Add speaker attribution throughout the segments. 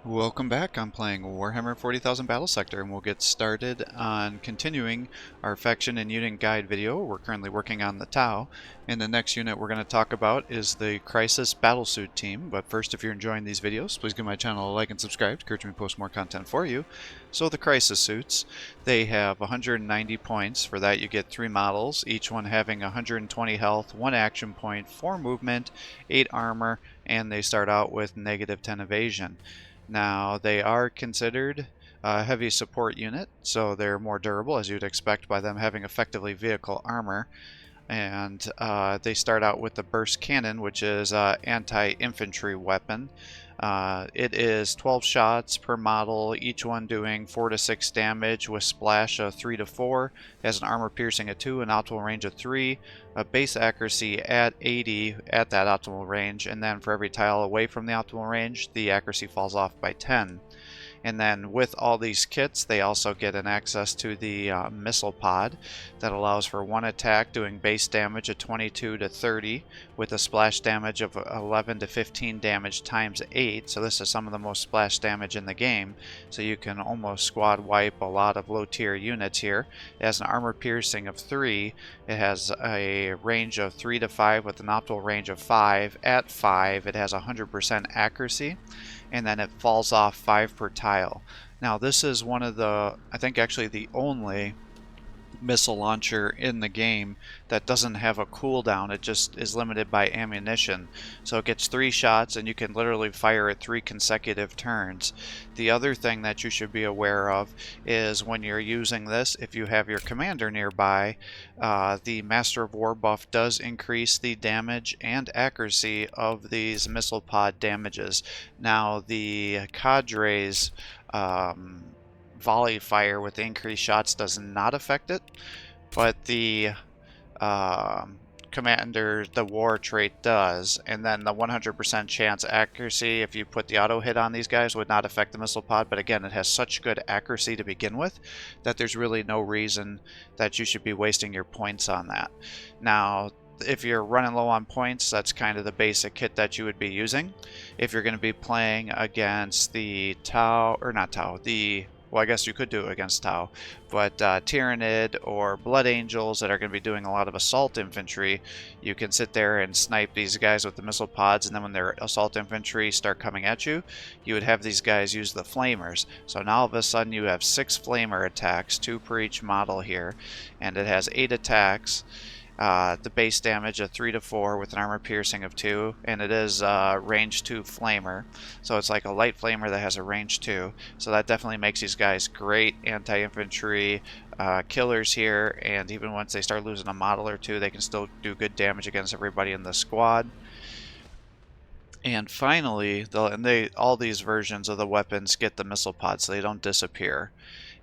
Speaker 1: Welcome back. I'm playing Warhammer 40,000 Battlesector, and we'll get started on continuing our faction and unit guide video. We're currently working on the Tau, and the next unit we're going to talk about is the Crisis Battlesuit team. But first, if you're enjoying these videos, please give my channel a like and subscribe to encourage me to post more content for you. So the Crisis suits, they have 190 points. For that, you get 3 models, each one having 120 health, 1 action point, 4 movement, 8 armor, and they start out with -10 evasion. Now, they are considered a heavy support unit, so they're more durable, as you'd expect by them having effectively vehicle armor. And they start out with the burst cannon, which is an anti-infantry weapon. It is 12 shots per model, each one doing 4 to 6 damage with splash of 3 to 4. It has an armor piercing of 2, an optimal range of 3, a base accuracy at 80 at that optimal range, and then for every tile away from the optimal range, the accuracy falls off by 10. And then with all these kits, they also get an access to the missile pod that allows for 1 attack doing base damage of 22 to 30 with a splash damage of 11 to 15 damage times 8. So this is some of the most splash damage in the game. So you can almost squad wipe a lot of low tier units here. It has an armor piercing of 3. It has a range of 3 to 5 with an optimal range of 5. At 5, it has 100% accuracy, and then it falls off 5 per tile. Now this is one of the, I think actually the only missile launcher in the game that doesn't have a cooldown. It just is limited by ammunition. So it gets 3 shots and you can literally fire it 3 consecutive turns. The other thing that you should be aware of is when you're using this, if you have your commander nearby, the Master of War buff does increase the damage and accuracy of these missile pod damages. Now the cadres volley fire with increased shots does not affect it, but the commander, the war trait does, and then the 100% chance accuracy, if you put the auto hit on these guys, would not affect the missile pod. But again, it has such good accuracy to begin with that there's really no reason that you should be wasting your points on that. Now, if you're running low on points, that's kind of the basic kit that you would be using. If you're going to be playing against the Tau, or not Tau, well, I guess you could do it against Tau, but Tyrannid or Blood Angels that are going to be doing a lot of assault infantry, you can sit there and snipe these guys with the missile pods, and then when their assault infantry start coming at you, you would have these guys use the flamers. So now all of a sudden you have 6 flamer attacks, 2 per each model here, and it has 8 attacks. The base damage of 3 to 4 with an armor piercing of 2, and it is range 2 flamer, so it's like a light flamer that has a range 2, so that definitely makes these guys great anti-infantry killers here, and even once they start losing a model or 2, they can still do good damage against everybody in the squad. And finally, all these versions of the weapons get the missile pods, so they don't disappear.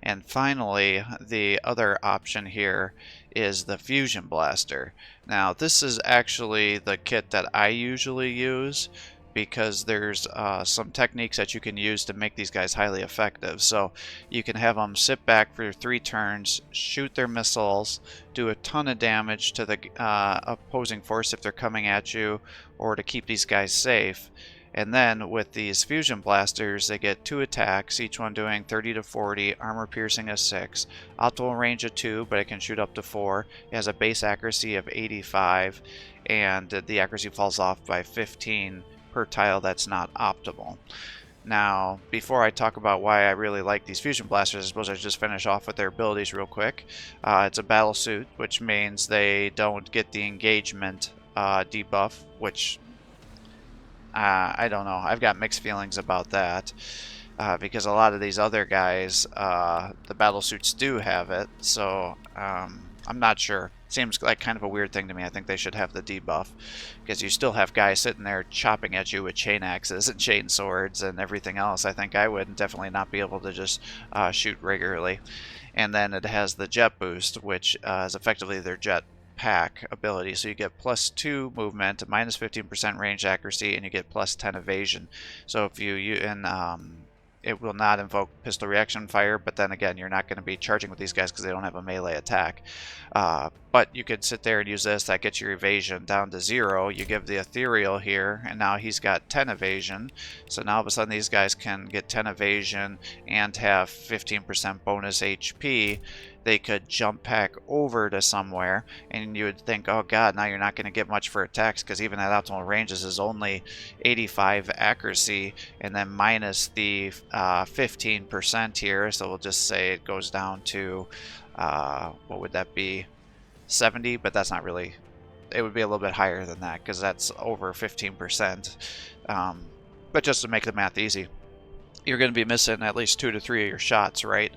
Speaker 1: And finally, the other option here is the fusion blaster. Now, this is actually the kit that I usually use, because there's some techniques that you can use to make these guys highly effective. So you can have them sit back for 3 turns, shoot their missiles, do a ton of damage to the opposing force if they're coming at you, or to keep these guys safe. And then with these fusion blasters, they get 2 attacks, each one doing 30 to 40, armor piercing of 6, optimal range of 2, but it can shoot up to 4. It has a base accuracy of 85, and the accuracy falls off by 15 per tile that's not optimal. Now, before I talk about why I really like these fusion blasters, I suppose I should just finish off with their abilities real quick. It's a Battlesuit, which means they don't get the engagement debuff, which I don't know. I've got mixed feelings about that, because a lot of these other guys, the Battlesuits do have it, so I'm not sure. Seems like kind of a weird thing to me. I think they should have the debuff, because you still have guys sitting there chopping at you with chain axes and chain swords and everything else. I think I would definitely not be able to just shoot regularly. And then it has the jet boost, which is effectively their jet pack ability, so you get +2 movement, -15% range accuracy, and you get +10 evasion. So if you it will not invoke pistol reaction fire, but then again, you're not going to be charging with these guys because they don't have a melee attack. But you could sit there and use this. That gets your evasion down to 0. You give the ethereal here, and now he's got 10 evasion. So now all of a sudden these guys can get 10 evasion and have 15% bonus HP. They could jump pack over to somewhere, and you would think, oh god, now you're not going to get much for attacks, because even at optimal ranges is only 85 accuracy, and then minus the 15% here, so we'll just say it goes down to, what would that be, 70, but that's not really, it would be a little bit higher than that, because that's over 15%, but just to make the math easy, you're going to be missing at least 2 to 3 of your shots, right?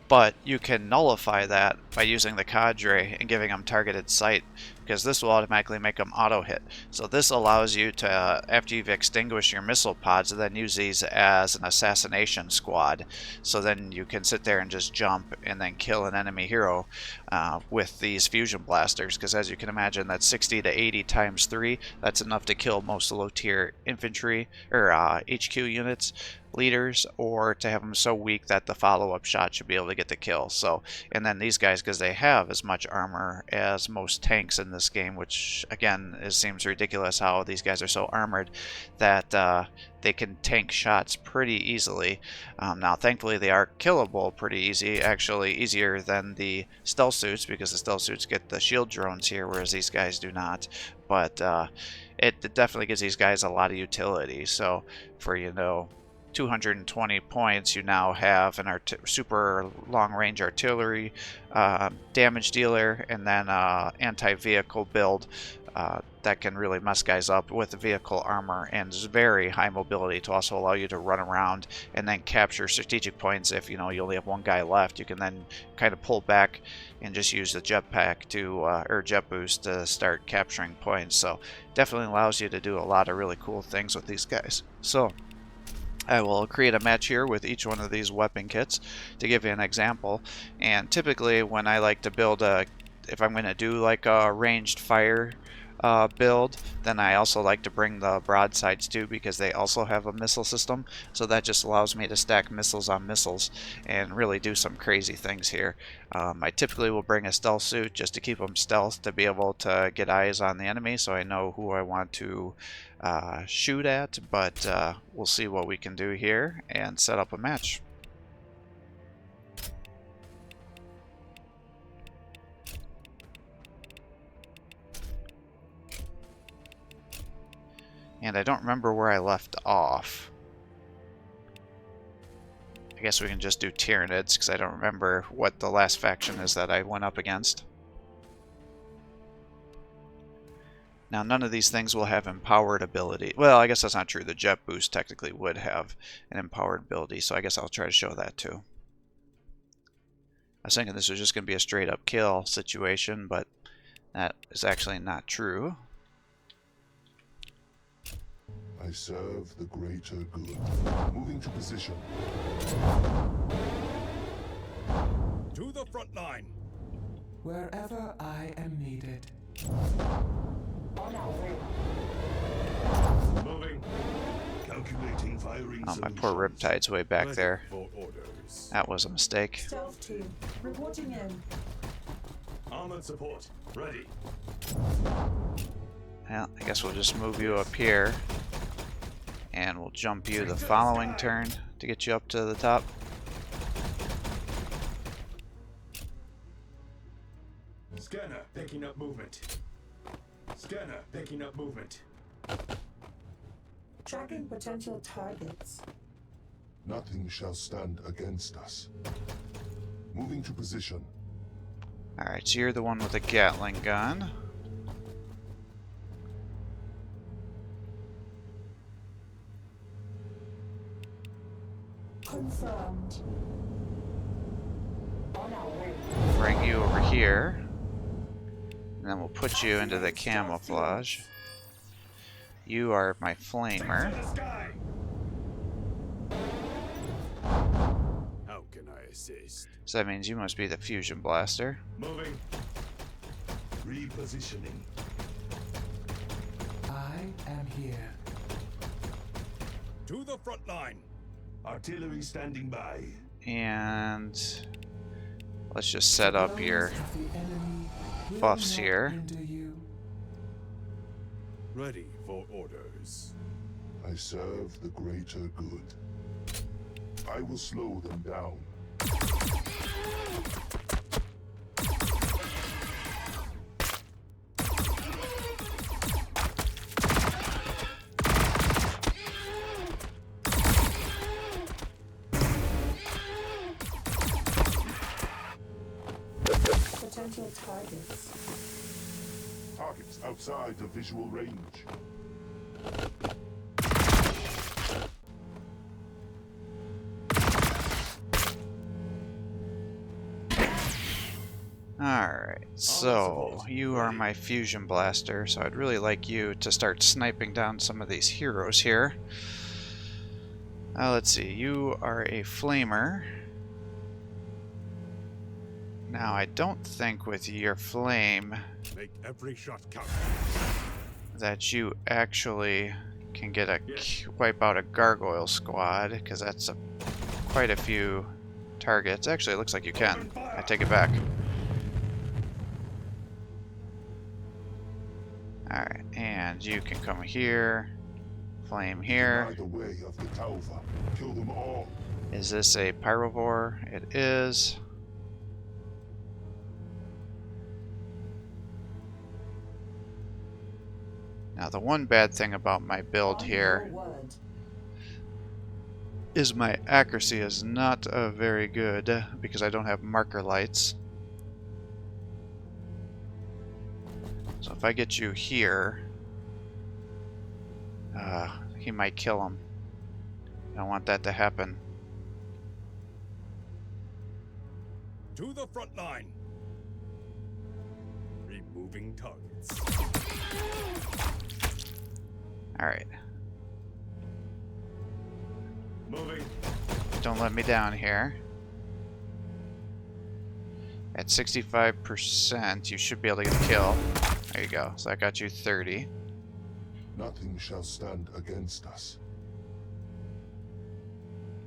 Speaker 1: But you can nullify that by using the cadre and giving them targeted sight, because this will automatically make them auto hit. So this allows you to, after you've extinguished your missile pods, then use these as an assassination squad. So then you can sit there and just jump and then kill an enemy hero with these fusion blasters, because as you can imagine, that's 60 to 80 times 3. That's enough to kill most low tier infantry or HQ units, leaders, or to have them so weak that the follow-up shot should be able to get the kill. So, and then these guys, because they have as much armor as most tanks in this game, which again, it seems ridiculous how these guys are so armored that they can tank shots pretty easily. Now thankfully they are killable pretty easy, actually easier than the stealth suits, because the stealth suits get the shield drones here, whereas these guys do not. But it definitely gives these guys a lot of utility. So for, you know, 220 points, you now have an super long-range artillery damage dealer, and then anti-vehicle build that can really mess guys up with vehicle armor, and is very high mobility to also allow you to run around and then capture strategic points. If you know you only have one guy left, you can then kind of pull back and just use the jetpack to or jet boost to start capturing points. So definitely allows you to do a lot of really cool things with these guys. So I will create a match here with each one of these weapon kits to give you an example. And typically when I like to build if I'm going to do like a ranged fire build, then I also like to bring the broadsides too, because they also have a missile system. So that just allows me to stack missiles on missiles and really do some crazy things here. I typically will bring a stealth suit just to keep them stealth, to be able to get eyes on the enemy so I know who I want to shoot at, but we'll see what we can do here and set up a match. And I don't remember where I left off. I guess we can just do Tyranids, because I don't remember what the last faction is that I went up against. Now, none of these things will have empowered ability. Well, I guess that's not true. The jet boost technically would have an empowered ability, so I guess I'll try to show that too. I was thinking this was just going to be a straight up kill situation, but that is actually not true.
Speaker 2: I serve the greater good. Moving to position.
Speaker 3: To the front line.
Speaker 4: Wherever I am needed.
Speaker 3: On our way. Moving. Calculating firing.
Speaker 1: Oh, my poor Riptide's way back there. That was a mistake.
Speaker 5: Stealth team, reporting in.
Speaker 3: Armored support, ready.
Speaker 1: Well, I guess we'll just move you up here. And we'll jump you the following turn to get you up to the top.
Speaker 3: Scanner picking up movement. Scanner picking up movement.
Speaker 5: Tracking potential targets.
Speaker 2: Nothing shall stand against us. Moving to position.
Speaker 1: Alright, so you're the one with the Gatling gun.
Speaker 5: Confirmed. On our way.
Speaker 1: Bring you over here. And then we'll put you into the camouflage. You are my flamer.
Speaker 3: How can I assist?
Speaker 1: So that means you must be the fusion blaster.
Speaker 3: Moving. Repositioning.
Speaker 4: I am here.
Speaker 3: To the front line. Artillery standing by.
Speaker 1: And let's just set up your
Speaker 4: Blows of the enemy will
Speaker 1: buffs
Speaker 4: not
Speaker 1: here.
Speaker 4: hinder you.
Speaker 3: Ready for orders.
Speaker 2: I serve the greater good. I will slow them down.
Speaker 5: Potential targets.
Speaker 2: Targets outside of visual range.
Speaker 1: Alright, so you are my fusion blaster, so I'd really like you to start sniping down some of these heroes here. Let's see, you are a flamer. Now, I don't think with your flame
Speaker 3: Make every shot count.
Speaker 1: that you actually can get a wipe out a gargoyle squad, because that's quite a few targets. Actually, it looks like you can. I take it back. Alright, and you can come here, flame here.
Speaker 2: Deny the way of the Tauva. Kill them all.
Speaker 1: Is this a pyrovore? It is. Now the one bad thing about my build
Speaker 5: On
Speaker 1: here
Speaker 5: your word.
Speaker 1: is my accuracy is not very good because I don't have marker lights. So if I get you here, he might kill him. I don't want that to happen.
Speaker 3: To the front line. Removing targets.
Speaker 1: Alright,
Speaker 3: Moving.
Speaker 1: don't let me down here. At 65%, you should be able to get a kill. There you go. So that got you 30.
Speaker 2: Nothing shall stand against us.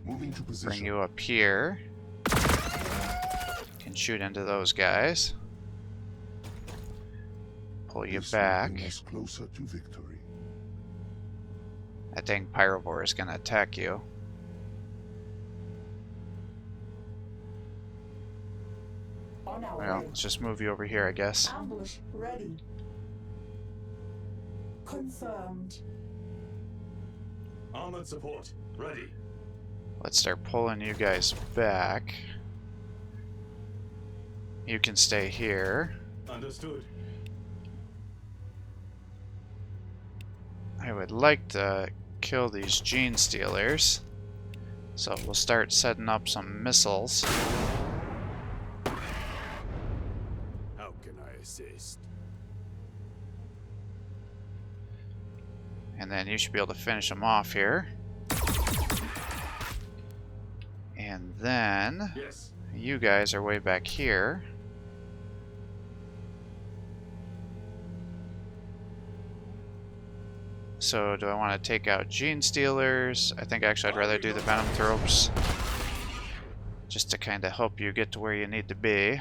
Speaker 2: Moving to position.
Speaker 1: Bring you up here. Can shoot into those guys. Pull you
Speaker 2: This will
Speaker 1: back.
Speaker 2: bring us closer to victory.
Speaker 1: That dang pyrovore is going to attack you.
Speaker 5: On our
Speaker 1: Well,
Speaker 5: way.
Speaker 1: let's just move you over here, I guess.
Speaker 5: Ambush ready. Confirmed.
Speaker 3: Armored support. Ready.
Speaker 1: Let's start pulling you guys back. You can stay here.
Speaker 3: Understood.
Speaker 1: I would like to kill these gene stealers. So we'll start setting up some missiles.
Speaker 3: How can I assist?
Speaker 1: And then you should be able to finish them off here. And then
Speaker 3: Yes.
Speaker 1: you guys are way back here. So do I want to take out gene stealers? I think actually I'd rather do the venom thropes. Just to kind of help you get to where you need to be.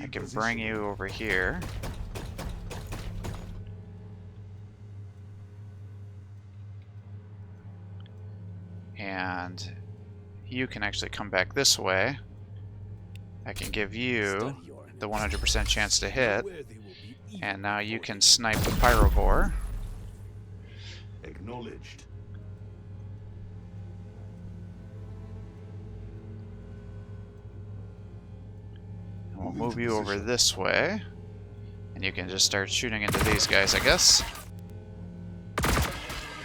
Speaker 1: I can bring you over here. And you can actually come back this way. I can give you the 100% chance to hit. And now you can snipe the pyrovore.
Speaker 3: Acknowledged.
Speaker 1: And we'll move you over this way. And you can just start shooting into these guys, I guess.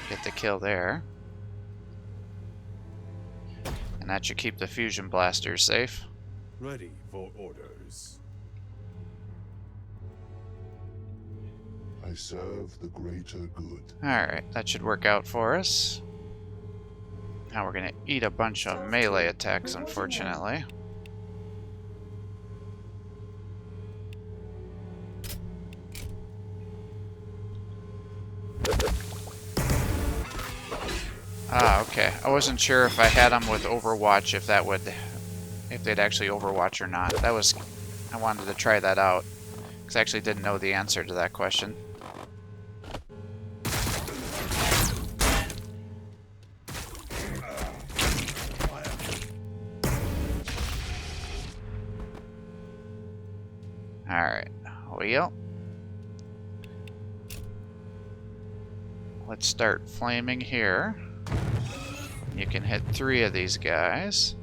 Speaker 1: Get the kill there. And that should keep the fusion blasters safe.
Speaker 3: Ready for orders.
Speaker 2: I serve the greater good.
Speaker 1: Alright, that should work out for us. Now we're gonna eat a bunch of melee attacks, unfortunately. Ah, okay. Okay, I wasn't sure if I had them with Overwatch, if they'd actually Overwatch or not. I wanted to try that out, because I actually didn't know the answer to that question. Alright, well, let's start flaming here. You can hit 3 of these guys.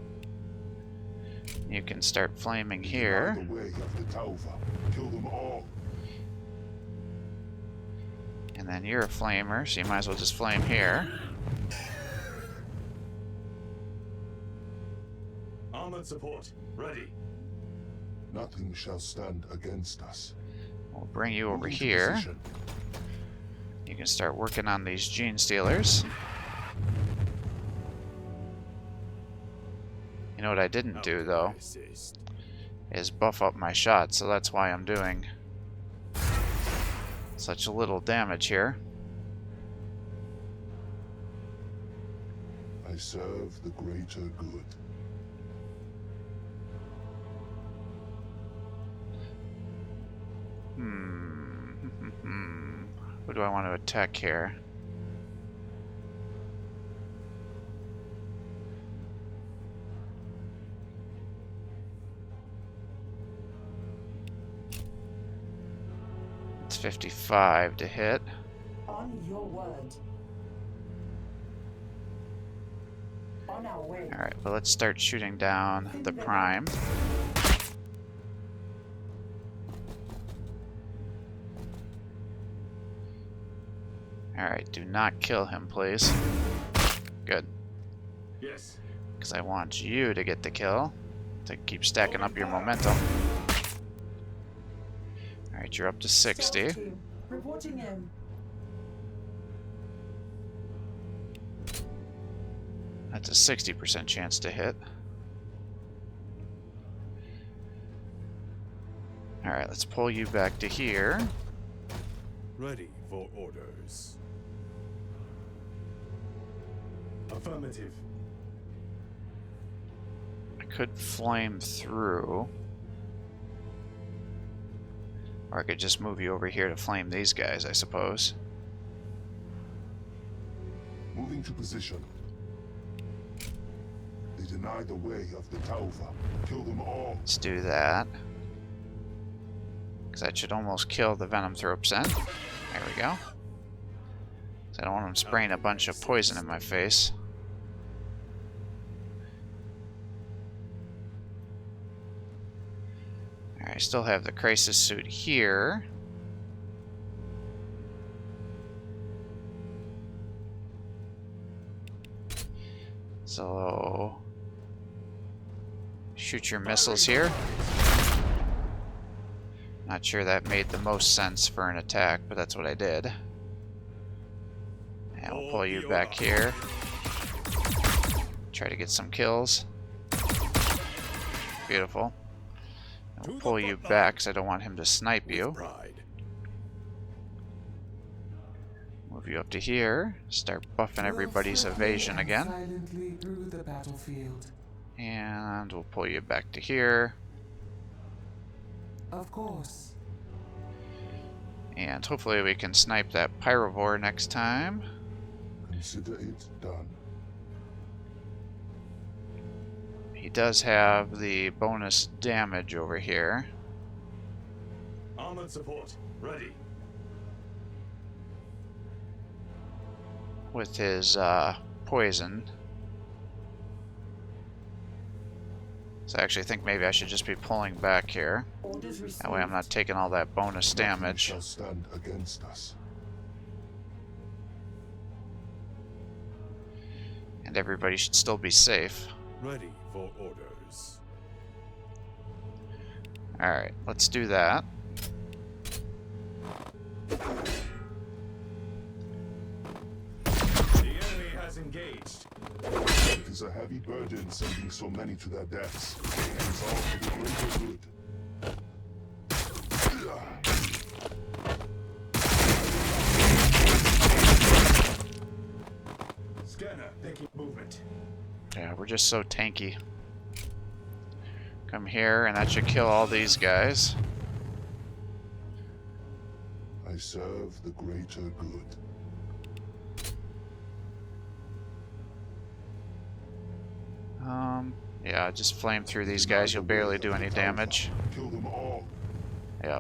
Speaker 1: You can start flaming here.
Speaker 2: The way of the Tauva. Kill them all.
Speaker 1: And then you're a flamer, so you might as well just flame here.
Speaker 3: Armored support, ready.
Speaker 2: Nothing shall stand against us.
Speaker 1: We'll bring you over
Speaker 2: Moving to
Speaker 1: here.
Speaker 2: position.
Speaker 1: You can start working on these gene stealers. You know what I didn't do, though, is buff up my shot, so that's why I'm doing such a little damage here.
Speaker 2: I serve the greater good.
Speaker 1: Who do I want to attack here? It's 55 to hit.
Speaker 5: On your word. On our way.
Speaker 1: Alright, well, let's start shooting down the prime. Alright, do not kill him, please. Good.
Speaker 3: Yes.
Speaker 1: Because I want you to get the kill, to keep stacking up your momentum. Alright, you're up to 60.
Speaker 5: Stealth team, reporting in.
Speaker 1: That's a 60% chance to hit. Alright, let's pull you back to here.
Speaker 3: Ready for orders. Affirmative.
Speaker 1: I could flame through. Or I could just move you over here to flame these guys, I suppose.
Speaker 2: Moving to position. They deny the way of the Tauva. Kill them all.
Speaker 1: Let's do that. Because that should almost kill the Venom Thropsin. There we go. 'Cause I don't want him spraying a bunch of poison in my face. Alright, I still have the Crisis Suit here. So... shoot your missiles here. Not sure that made the most sense for an attack, but that's what I did. And we'll pull you back here. Try to get some kills. Beautiful. And we'll pull you back because I don't want him to snipe you. Move you up to here. Start buffing everybody's evasion again.
Speaker 4: Silently through the battlefield.
Speaker 1: And we'll pull you back to here.
Speaker 4: Of course.
Speaker 1: And hopefully we can snipe that Pyrovore next time.
Speaker 2: Consider it done.
Speaker 1: He does have the bonus damage over here.
Speaker 3: Armored support, ready.
Speaker 1: With his poison. So I actually think maybe I should just be pulling back here.
Speaker 5: Orders received.
Speaker 1: That way I'm not taking all that bonus
Speaker 2: Nothing
Speaker 1: damage.
Speaker 2: shall stand against us.
Speaker 1: And everybody should still be safe.
Speaker 3: Ready for orders.
Speaker 1: Alright, let's do that.
Speaker 3: The enemy has engaged.
Speaker 2: It is a heavy burden sending so many to their deaths. And it's all for the greater good.
Speaker 3: Scanner taking movement.
Speaker 1: Yeah, we're just so tanky. Come here, and that should kill all these guys.
Speaker 2: I serve the greater good.
Speaker 1: Yeah, just flame through these guys. You'll barely do any damage.
Speaker 2: Kill them all.
Speaker 1: Yeah.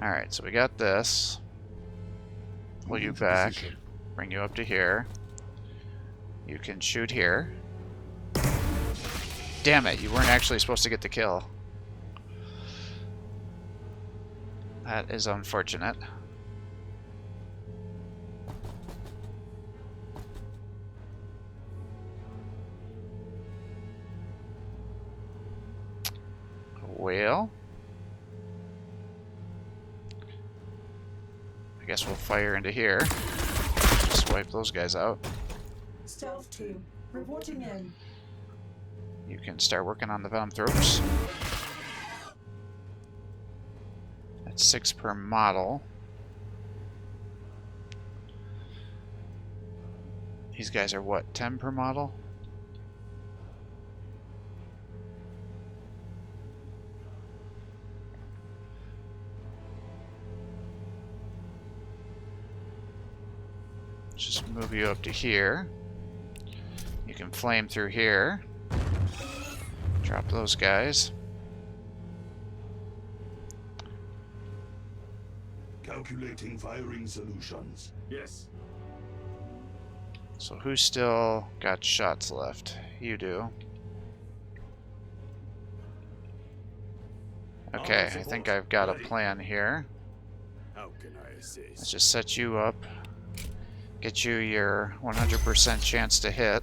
Speaker 1: Alright, so we got this. Pull you
Speaker 2: Moving to
Speaker 1: back.
Speaker 2: position.
Speaker 1: Bring you up to here. You can shoot here. Damn it, you weren't actually supposed to get the kill. That is unfortunate. Well, I guess we'll fire into here. Just wipe those guys out.
Speaker 5: Stealth team, reporting in.
Speaker 1: You can start working on the venom throats. That's 6 per model. These guys are what, 10 per model? Just move you up to here. You can flame through here. Drop those guys.
Speaker 2: Calculating firing solutions.
Speaker 3: Yes.
Speaker 1: So who's still got shots left? You do. Okay, I think I've got a plan here.
Speaker 3: How can I assist?
Speaker 1: Let's just set you up. Get you your 100% chance to hit.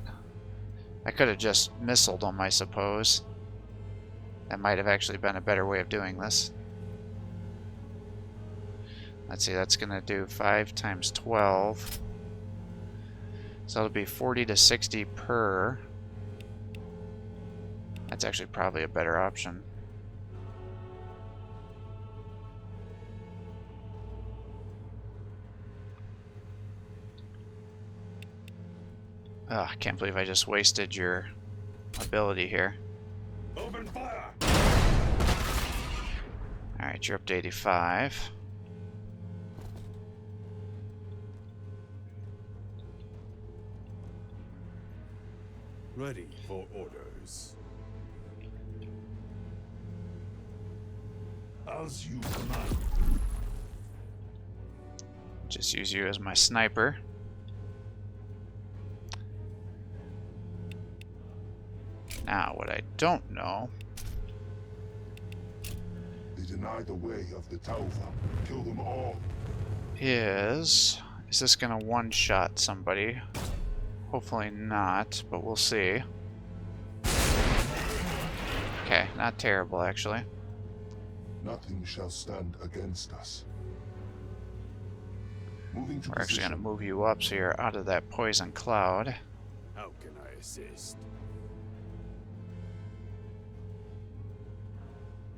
Speaker 1: I could have just missiled them, I suppose. That might have actually been a better way of doing this. Let's see, that's going to do 5 times 12. So it'll be 40 to 60 per. That's actually probably a better option. Ugh, I can't believe I just wasted your ability here.
Speaker 3: Open fire!
Speaker 1: Alright, you're up to 85.
Speaker 3: Ready for orders.
Speaker 2: As you command.
Speaker 1: Just use you as my sniper. Now, what I don't know
Speaker 2: They deny the way of the Taufa. Kill them all.
Speaker 1: is this gonna one-shot somebody? Hopefully not, but we'll see. Okay, not terrible actually.
Speaker 2: Nothing shall stand against us. Moving to
Speaker 1: We're actually
Speaker 2: position.
Speaker 1: gonna move you up so you're out of that poison cloud.
Speaker 3: How can I assist?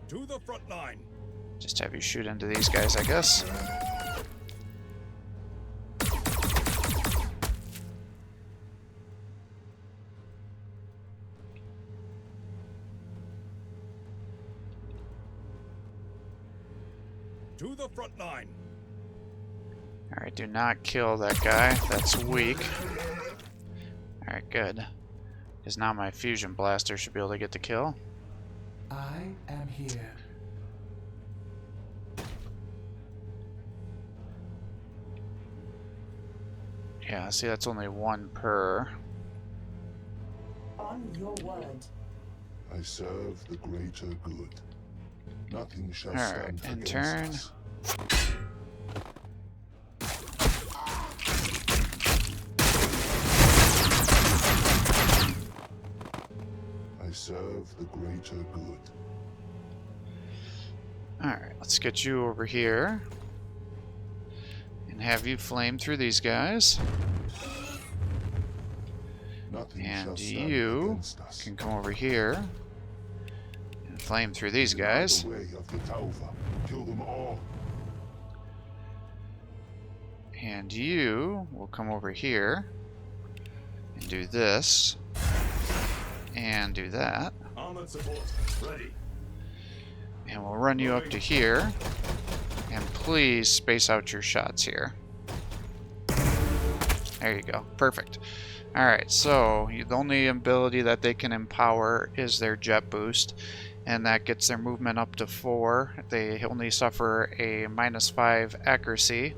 Speaker 3: To the front line.
Speaker 1: Just have you shoot into these guys, I guess.
Speaker 3: To the front line.
Speaker 1: Alright, do not kill that guy. That's weak. Alright, good. Because now my fusion blaster should be able to get the kill.
Speaker 4: I am here.
Speaker 1: Yeah, see, that's only 1 per.
Speaker 5: On your word.
Speaker 2: I serve the greater good. Nothing shall
Speaker 1: Alright,
Speaker 2: stand
Speaker 1: in
Speaker 2: against
Speaker 1: turn.
Speaker 2: us. I serve the greater good.
Speaker 1: Alright, let's get you over here. And have you flame through these guys.
Speaker 2: Nothing shall
Speaker 1: And
Speaker 2: stand
Speaker 1: you
Speaker 2: against us.
Speaker 1: can come over here. And flame through these
Speaker 2: Deny
Speaker 1: guys.
Speaker 2: The way of the Taufa. Kill them all.
Speaker 1: And you will come over here. do this, and do that.
Speaker 3: Armored support ready.
Speaker 1: And we'll run you up to here. And please space out your shots here. There you go. Perfect. Alright, so the only ability that they can empower is their jet boost. And that gets their movement up to 4. They only suffer a -5 accuracy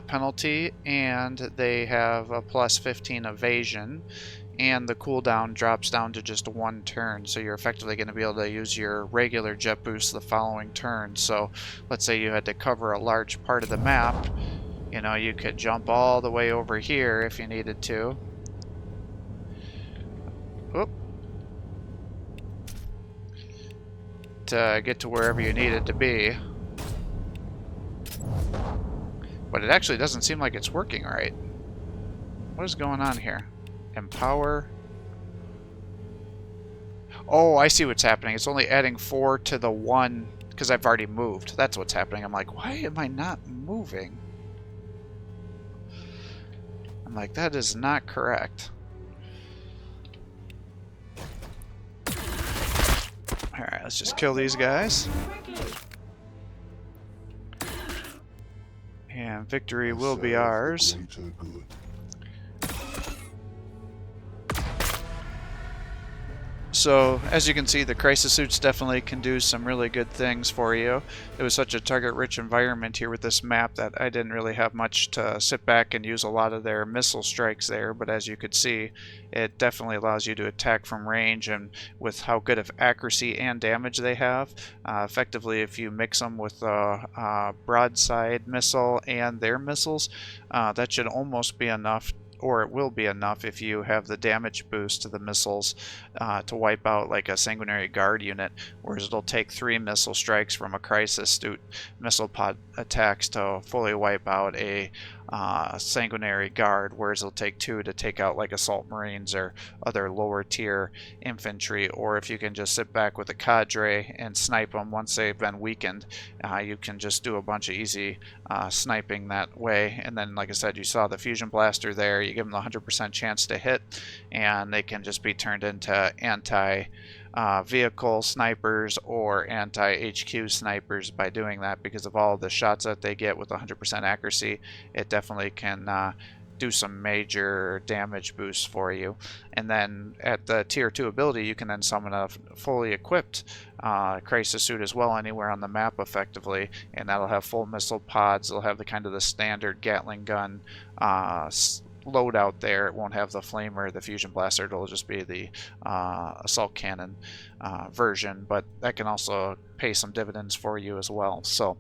Speaker 1: penalty. And they have a +15 evasion. And the cooldown drops down to just 1 turn, so you're effectively going to be able to use your regular jet boost the following turn. So let's say you had to cover a large part of the map, you know, you could jump all the way over here if you needed to. Oop. To get to wherever you needed to be. But it actually doesn't seem like it's working right. What is going on here? Empower. Oh, I see what's happening. It's only adding 4 to the 1 because I've already moved. That's what's happening. I'm like, why am I not moving? I'm like, that is not correct. Alright, let's just kill these guys. And victory will be ours.
Speaker 2: Greater good.
Speaker 1: So, as you can see, the crisis suits definitely can do some really good things for you. It was such a target-rich environment here with this map that I didn't really have much to sit back and use a lot of their missile strikes there, but as you could see, it definitely allows you to attack from range, and with how good of accuracy and damage they have, effectively if you mix them with a broadside missile and their missiles, that should almost be enough, or it will be enough if you have the damage boost to the missiles to wipe out like a sanguinary guard unit, whereas it'll take 3 missile strikes from a crisis suit missile pod attacks to fully wipe out a sanguinary guard, whereas it'll take 2 to take out like assault marines or other lower tier infantry. Or if you can just sit back with a cadre and snipe them once they've been weakened, you can just do a bunch of easy sniping that way. And then, like I said, you saw the fusion blaster there. You give them the 100% chance to hit, and they can just be turned into anti-vehicle snipers or anti-HQ snipers by doing that, because of all the shots that they get with 100% accuracy. It definitely can do some major damage boosts for you. And then at the tier 2 ability, you can then summon a fully equipped crisis suit as well anywhere on the map effectively, and that'll have full missile pods. It'll have the kind of the standard Gatling gun loadout there. It won't have the flamer, the fusion blaster. It'll just be the assault cannon version, but that can also pay some dividends for you as well. So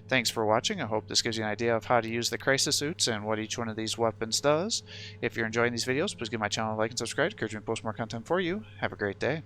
Speaker 1: thanks for watching. I hope this gives you an idea of how to use the crisis suits and what each one of these weapons does. If you're enjoying these videos, please give my channel a like and subscribe. Encourage me to post more content for you. Have a great day.